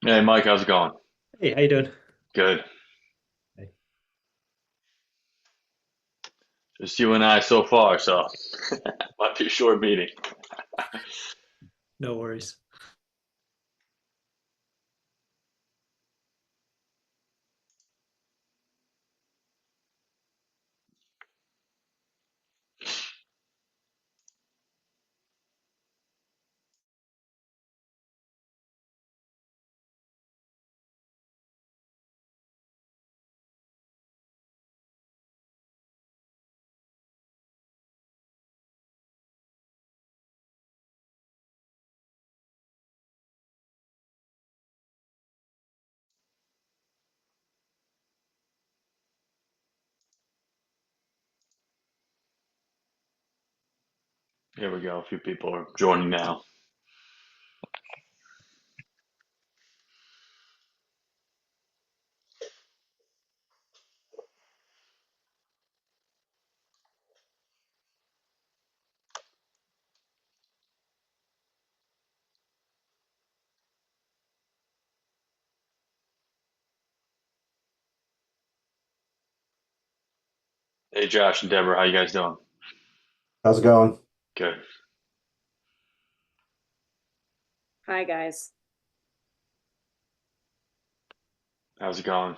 Hey, Mike, how's it going? Hey, how you doing? Good. Hey. Just you and I so far, so might be a short meeting. No worries. Here we go. A few people are joining now. Hey, Josh and Deborah, how you guys doing? How's it going? Good. Hi, guys. How's it going?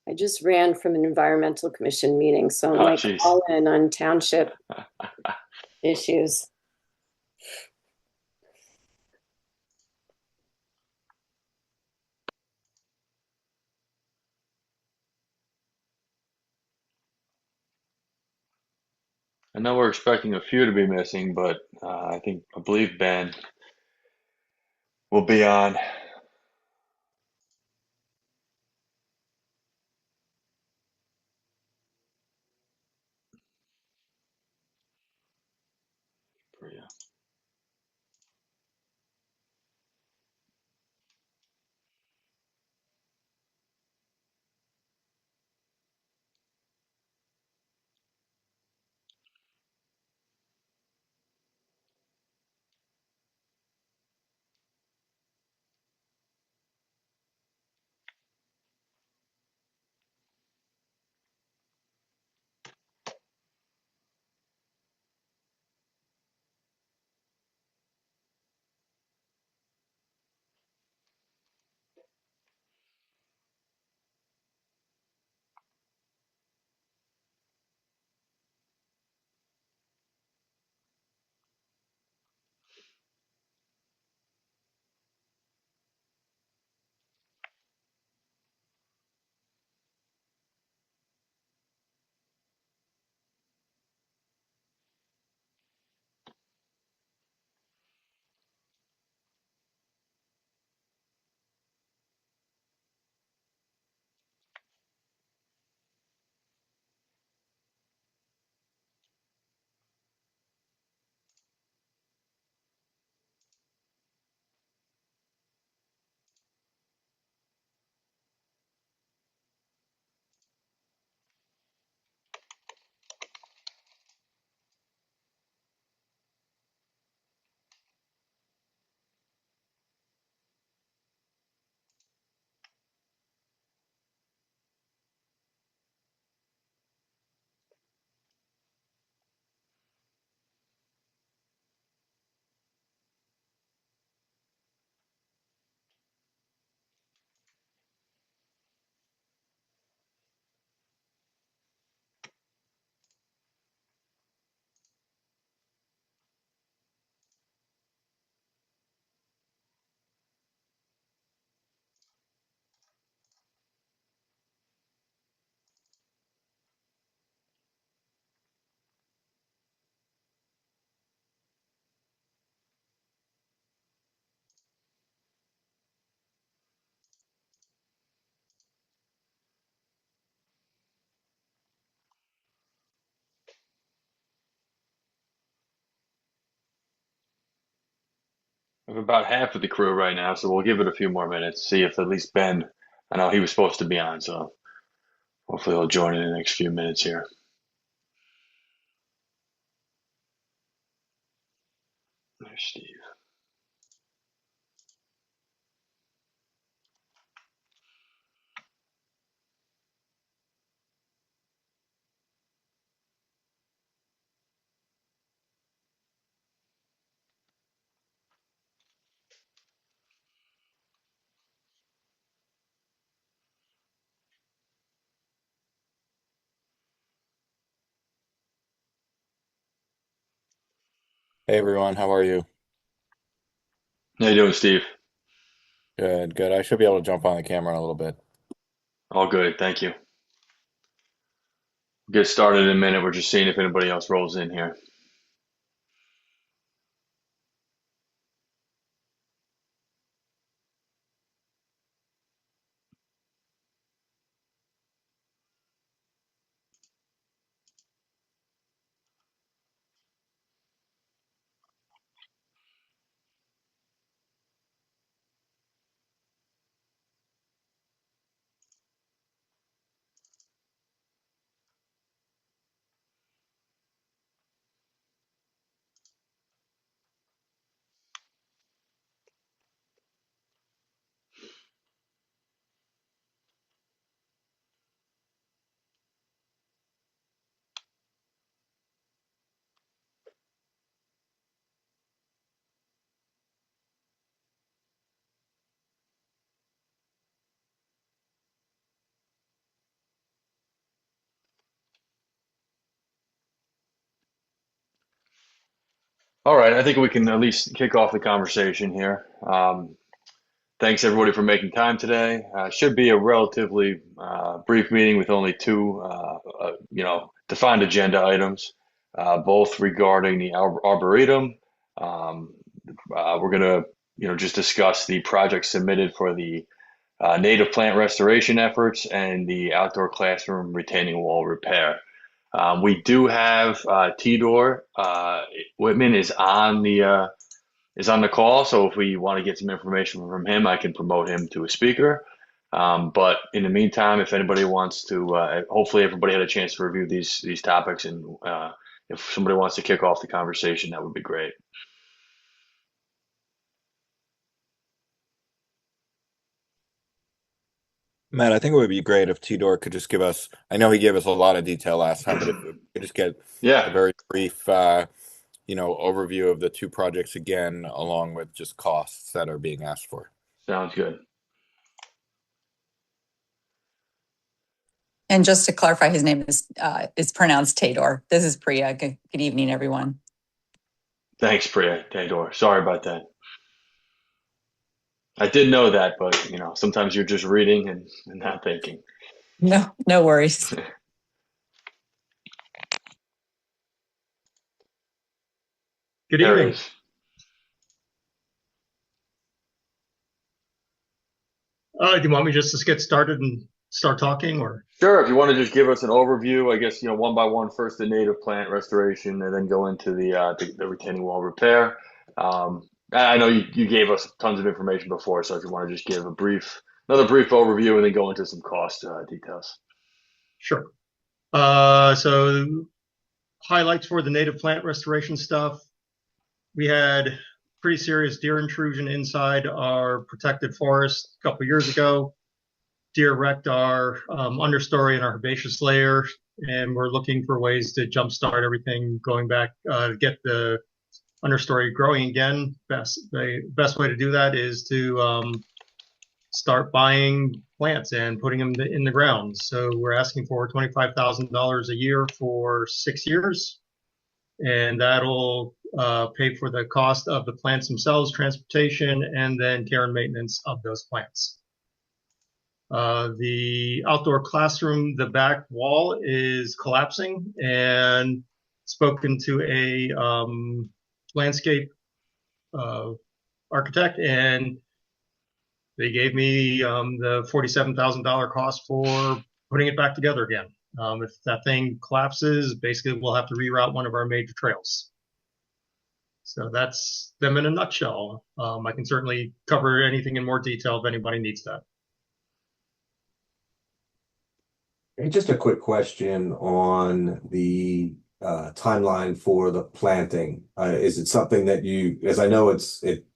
I just ran from an environmental commission meeting, so I'm Oh, like jeez. all in on township issues. I know we're expecting a few to be missing, but I believe Ben will be on. We have about half of the crew right now, so we'll give it a few more minutes, see if at least Ben, I know he was supposed to be on, so hopefully he'll join in the next few minutes here. There's Steve. Hey everyone, how are you? How you doing, Steve? Good, good. I should be able to jump on the camera in a little bit. All good, thank you. Get started in a minute. We're just seeing if anybody else rolls in here. All right, I think we can at least kick off the conversation here. Thanks everybody for making time today. Should be a relatively brief meeting with only two, defined agenda items, both regarding the Arboretum. Um, we're gonna, just discuss the project submitted for the native plant restoration efforts and the outdoor classroom retaining wall repair. We do have Tidor Whitman is on the call, so if we want to get some information from him, I can promote him to a speaker. But in the meantime, if anybody wants to, hopefully everybody had a chance to review these topics, and if somebody wants to kick off the conversation, that would be great. Matt, I think it would be great if Tidor could just give us, I know he gave us a lot of detail last time, but if we could just get a Yeah, very brief, overview of the two projects again, along with just costs that are being asked for. sounds good. And just to clarify, his name is pronounced Tador. This is Priya. Good evening, everyone. Thanks, Priya Tandor. Sorry about that. I did know that, but sometimes you're just reading and not thinking. No worries. Good There it evening. is. Do you want me just to get started and start talking, or? Sure, if you want to just give us an overview, I guess, one by one, first the native plant restoration and then go into the retaining wall repair. I know you gave us tons of information before, so if you want to just give another brief overview and then go into some cost details. Sure. So highlights for the native plant restoration stuff. We had pretty serious deer intrusion inside our protected forest a couple of years ago. Deer wrecked our understory and our herbaceous layer, and we're looking for ways to jumpstart everything, going back to get the understory growing again. The best way to do that is to start buying plants and putting them in the ground. So we're asking for $25,000 a year for 6 years, and that'll pay for the cost of the plants themselves, transportation, and then care and maintenance of those plants. The outdoor classroom, the back wall is collapsing, and spoken to a landscape architect, and they gave me the $47,000 cost for putting it back together again. If that thing collapses, basically we'll have to reroute one of our major trails. So that's them in a nutshell. I can certainly cover anything in more detail if anybody needs that. Hey, just a quick question on the timeline for the planting. Is it something that as I know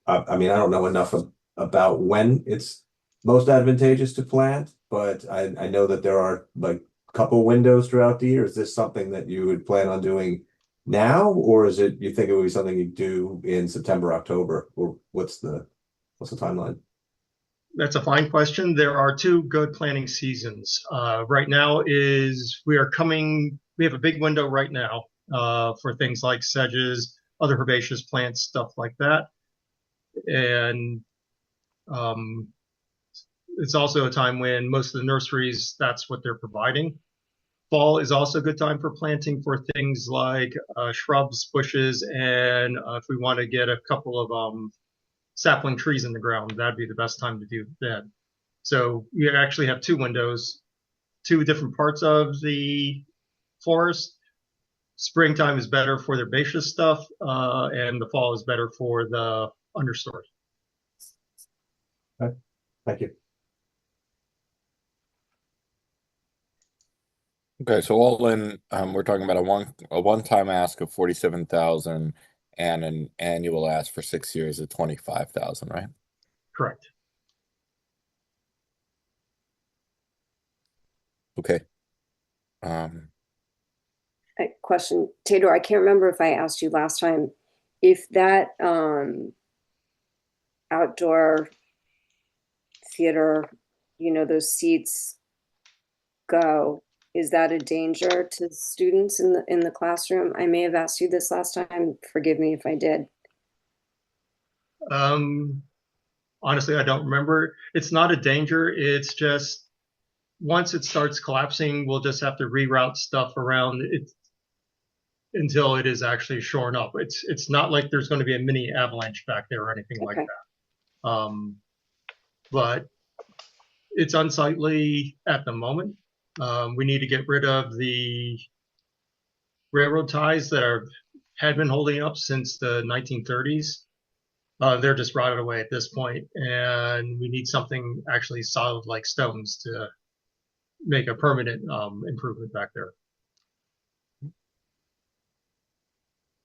I mean, I don't know enough about when it's most advantageous to plant, but I know that there are like a couple windows throughout the year. Is this something that you would plan on doing now, or is it you think it would be something you do in September, October, or what's the timeline? That's a fine question. There are two good planting seasons. Right now we have a big window right now for things like sedges, other herbaceous plants, stuff like that. And it's also a time when most of the nurseries, that's what they're providing. Fall is also a good time for planting for things like shrubs, bushes, and if we want to get a couple of sapling trees in the ground, that'd be the best time to do that. So we actually have two windows, two different parts of the forest. Springtime is better for the herbaceous stuff, and the fall is better for the understory. Okay. Thank you. Okay, so all in, we're talking about a one-time ask of 47,000 and an annual ask for 6 years of 25,000, right? Correct. Okay. A question, Tador, I can't remember if I asked you last time if that outdoor theater, those seats go, is that a danger to students in the classroom? I may have asked you this last time. Forgive me if I did. Honestly, I don't remember. It's not a danger. It's just once it starts collapsing, we'll just have to reroute stuff around it until it is actually shorn up. It's not like there's going to be a mini avalanche back there or anything like that. But it's unsightly at the moment. We need to get rid of the railroad ties that had been holding up since the 1930s. They're just rotted away at this point, and we need something actually solid like stones to make a permanent improvement back there.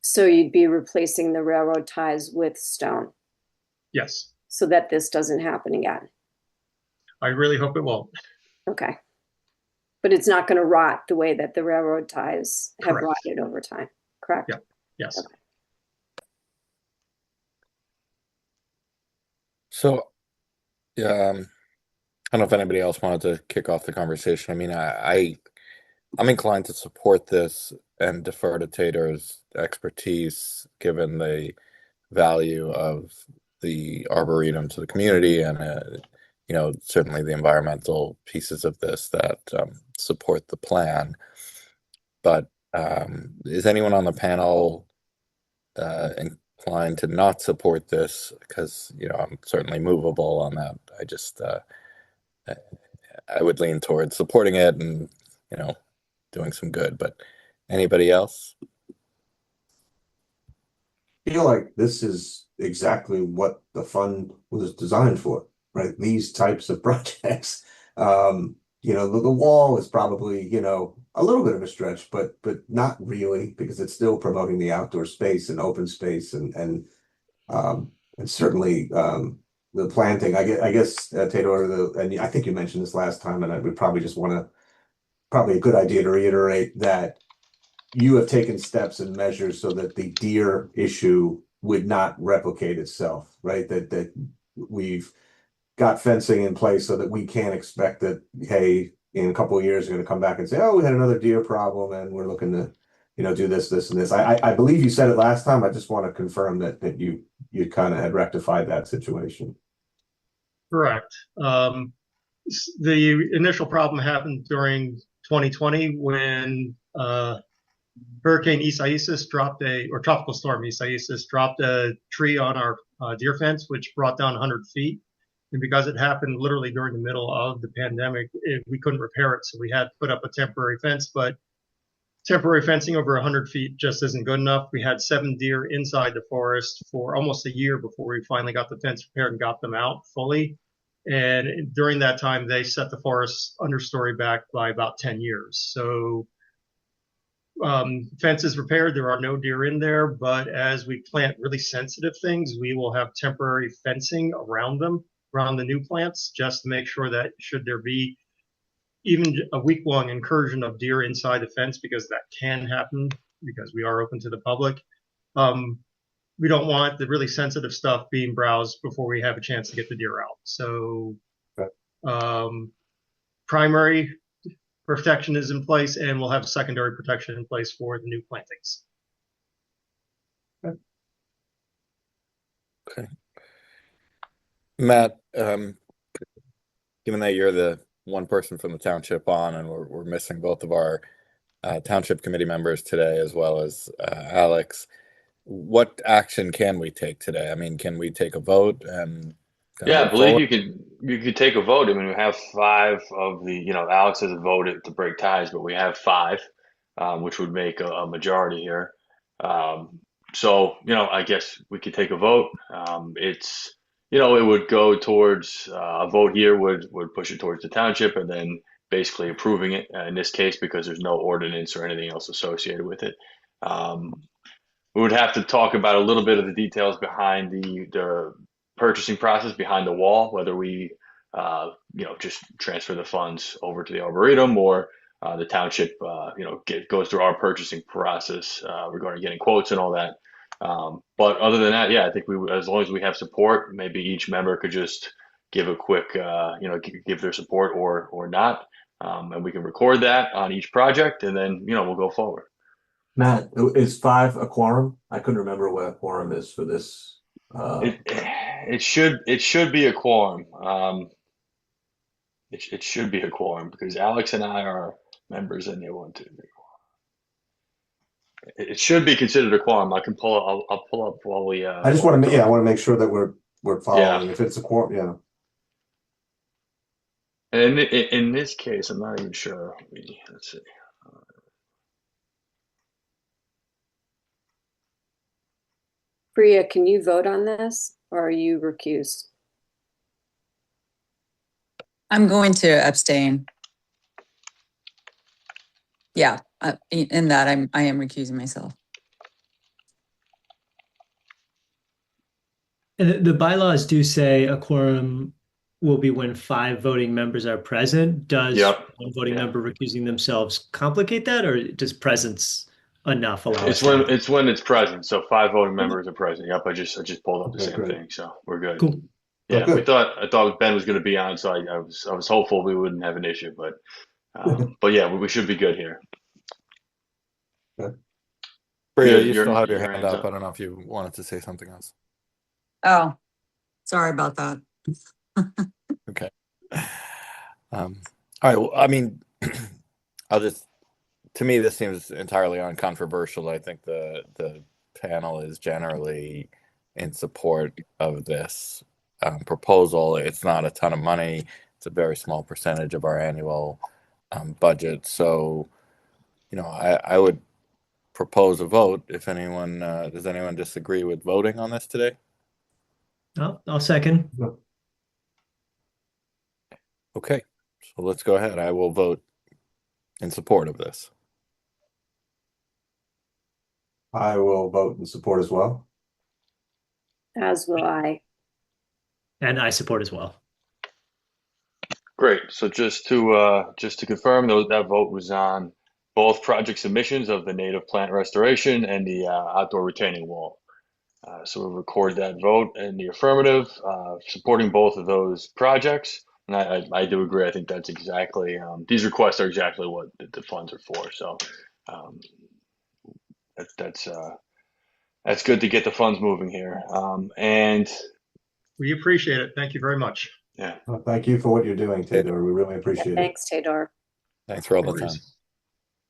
So you'd be replacing the railroad ties with stone? Yes. So that this doesn't happen again? I really hope it won't. Okay. But it's not going to rot the way that the railroad ties have Correct. rotted over time, correct? Yep. Yes. Okay. So, yeah, I don't know if anybody else wanted to kick off the conversation. I mean, I'm inclined to support this and defer to Tador's expertise, given the value of the Arboretum to the community and, certainly the environmental pieces of this that support the plan. But is anyone on the panel inclined to not support this? Because, I'm certainly movable on that. I just, I would lean towards supporting it and, doing some good. But anybody else? I feel like this is exactly what the fund was designed for, right? These types of projects. The wall is probably, a little bit of a stretch, but not really, because it's still promoting the outdoor space and open space and certainly the planting. I guess Tador, and I think you mentioned this last time, and I would probably just want to, probably a good idea to reiterate that you have taken steps and measures so that the deer issue would not replicate itself, right? That we've got fencing in place so that we can't expect that, hey, in a couple of years, you're going to come back and say, oh, we had another deer problem and we're looking to, do this, and this. I believe you said it last time. I just want to confirm that you kind of had rectified that situation. Correct. The initial problem happened during 2020 when Hurricane Isaias or Tropical Storm Isaias dropped a tree on our deer fence, which brought down 100 feet. And because it happened literally during the middle of the pandemic, we couldn't repair it. So we had to put up a temporary fence, but temporary fencing over 100 feet just isn't good enough. We had 7 deer inside the forest for almost a year before we finally got the fence repaired and got them out fully. And during that time, they set the forest understory back by about 10 years. So fence is repaired. There are no deer in there, but as we plant really sensitive things, we will have temporary fencing around them, around the new plants, just to make sure that should there be even a week-long incursion of deer inside the fence, because that can happen because we are open to the public. We don't want the really sensitive stuff being browsed before we have a chance to get the deer out. So primary protection is in place, and we'll have secondary protection in place for the new plantings. Okay. Matt, given that you're the one person from the township on, and we're missing both of our township committee members today, as well as Alex, what action can we take today? I mean, can we take a vote and kind of Yeah, I move believe forward? you could take a vote. I mean, we have five of Alex has voted to break ties, but we have five, which would make a majority here. Um, so, I guess we could take a vote. It would go towards a vote here would push it towards the township, and then basically approving it in this case because there's no ordinance or anything else associated with it. Um, we would have to talk about a little bit of the details behind the purchasing process behind the wall, whether we just transfer the funds over to the Arboretum or the township goes through our purchasing process regarding getting quotes and all that. But other than that, yeah, I think as long as we have support, maybe each member could just give a quick give their support or not, and we can record that on each project, and then we'll go forward. Matt, is five a quorum? I couldn't remember what a quorum is for this. It should be a quorum. It should be a quorum because Alex and I are members and they want to. It should be considered a quorum. I can pull. I'll pull up while we. I just want to, I want to make sure that we're following. Yeah. If it's a quorum, yeah. And in this case, I'm not even sure. Let's see. Priya, can you vote on this or are you recused? I'm going to abstain. Yeah, in that I am recusing myself. And the bylaws do say a quorum will be when 5 voting members are present. Does Yep. one voting Yeah. member recusing themselves complicate that, or does presence enough allow It's us to? when it's present. So 5 voting members are present. Yep. I just pulled up the Okay, same great. thing. So we're good. Cool. Yeah, Okay. I thought Ben was going to be on, so I was hopeful we wouldn't have an issue, but yeah, we should be good here. Priya, Your- you your- still have your your hand hand's up. up. I don't know if you wanted to say something else. Oh, sorry about that. Okay. All right. Well, I mean, to me, this seems entirely uncontroversial. I think the panel is generally in support of this proposal. It's not a ton of money. It's a very small percentage of our annual budget. So, I would propose a vote. If anyone, does anyone disagree with voting on this today? I'll second. Okay. So let's go ahead. I will vote in support of this. I will vote in support as well. As will I. And I support as well. Great. So just to confirm, that vote was on both project submissions of the native plant restoration and the outdoor retaining wall. So we'll record that vote in the affirmative, supporting both of those projects. And I do agree. I think that's exactly these requests are exactly what the funds are for. So that's good to get the funds moving here. And We appreciate it. Thank you very much. yeah. Well, thank you for what you're doing, Taylor. We really appreciate it. Thanks, Tador. Thanks for all the No time. worries.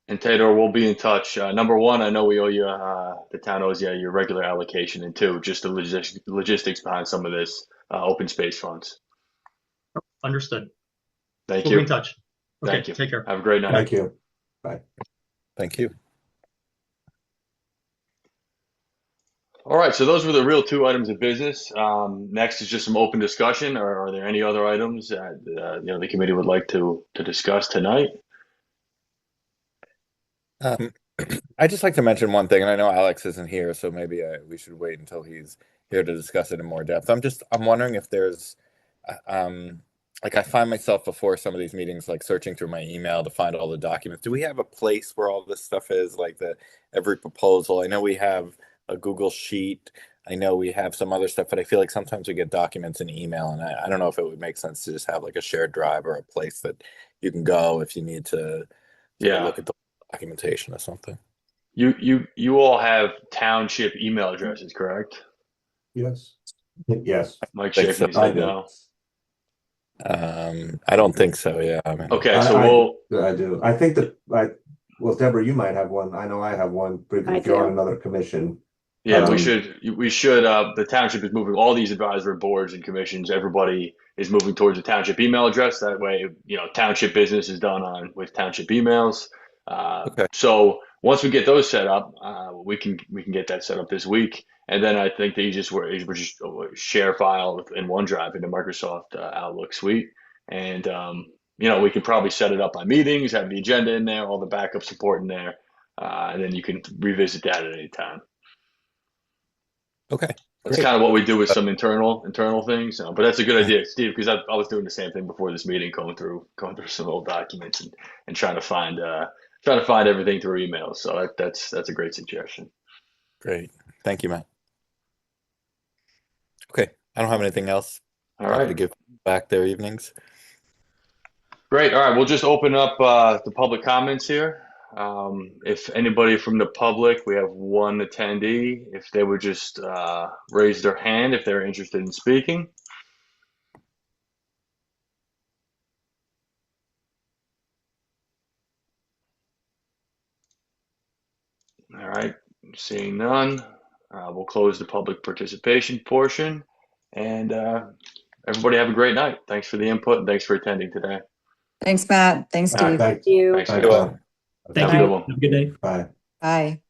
And Taylor, we'll be in touch. Number one, I know we owe you, the town owes you your regular allocation, and two, just the logistics behind some of this open space funds. Understood. Thank We'll be in you. touch. Okay, Thank you. take care. Have a great night. Thank you. Thank you. All right, so those were the real 2 items of business. Next is just some open discussion. Or are there any other items that the committee would like to discuss tonight? I'd just like to mention one thing, and I know Alex isn't here, so maybe we should wait until he's here to discuss it in more depth. I'm wondering if there's, I find myself before some of these meetings, searching through my email to find all the documents. Do we have a place where all this stuff is, every proposal? I know we have a Google Sheet. I know we have some other stuff, but I feel like sometimes we get documents in email, and I don't know if it would make sense to just have a shared drive or a place that you can go if you need to look at the documentation or something. You all have township email addresses, correct? Yes. Yes. Mike Think shaking his so. I head do. no. I don't think so. Yeah. I mean, Okay, so I do. I think that well, Deborah, you might have one. I know I have one. I If you're on do. another commission. yeah, we Um, should, the township is moving all these advisory boards and commissions. Everybody is moving towards a township email address. That way, township business is done with township emails. okay. So once we get those set up, we can get that set up this week. And then I think the easiest way is we just share file in OneDrive in the Microsoft Outlook suite. And, we can probably set it up by meetings, have the agenda in there, all the backup support in there. And then you can revisit that at any time. Okay. That's Great. kind of what we do with some internal things, but that's a good idea, Steve, because I was doing the same thing before this meeting, going through some old documents and trying to find everything through emails. So that's a great suggestion. Great. Thank you, Matt. Okay. I don't have anything else. All Happy to right, give back their evenings. great. All right, we'll just open up the public comments here. If anybody from the public, we have one attendee, if they would just raise their hand if they're interested in speaking. All right, seeing none, we'll close the public participation portion. And everybody have a great night. Thanks for the input and thanks for attending today. Thanks, Matt. Thanks, Steve. thanks. You. Thanks, Thanks, guys. Tom. Thank Have a you. good one. Have a good night. Bye. Bye.